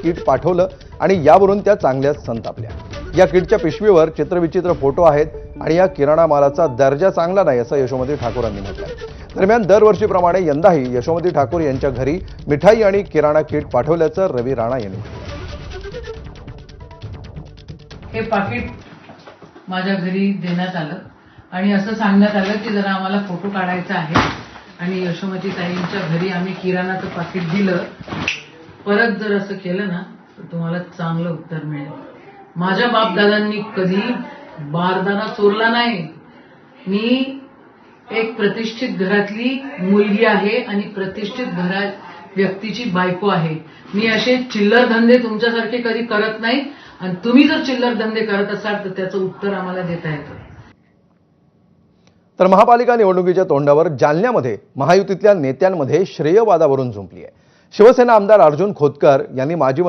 Kit पाठवलं आणि यावरून त्या चांगल्याच संतापल्या। या किटच्या पिशवीवर चित्रविचित्र फोटो आहेत आणि या किराणा मालाचा दर्जा चांगला नाही असं यशोमती ठाकूरांनी म्हटलंय। दरम्यान दरवर्षीप्रमाणे यंदाही यशोमती ठाकूर यांच्या घरी मिठाई आणि किराणा किट पाठवल्याचं रवी राणा यांनी म्हटलं। हे पाकिट माझ्या घरी देण्यात आलं आणि असं सांगण्यात आलं की जरा आम्हाला फोटो काढायचा आहे आणि यशोमती ताईंच्या घरी आम्ही किराणाचं पाकिट दिलं। परत जर असं केलं ना तर तुम्हाला चांगलं उत्तर मिळेल। माझ्या बापदादांनी कधी बारदाना चोरला नाही। मी एक प्रतिष्ठित घरातली मुलगी आहे आणि प्रतिष्ठित घरात व्यक्तीची बायको आहे। मी असे चिल्लर धंदे तुमच्यासारखे कधी करत नाही आणि तुम्ही जर चिल्लर धंदे करत असाल तर त्याचं उत्तर आम्हाला देता येतं। तर महापालिका निवडणुकीच्या तोंडावर जालन्यामध्ये महायुतीतल्या नेत्यांमध्ये श्रेयवादावरून झुंपली आहे। शिवसेना आमदार अर्जुन खोतकर यांनी माजी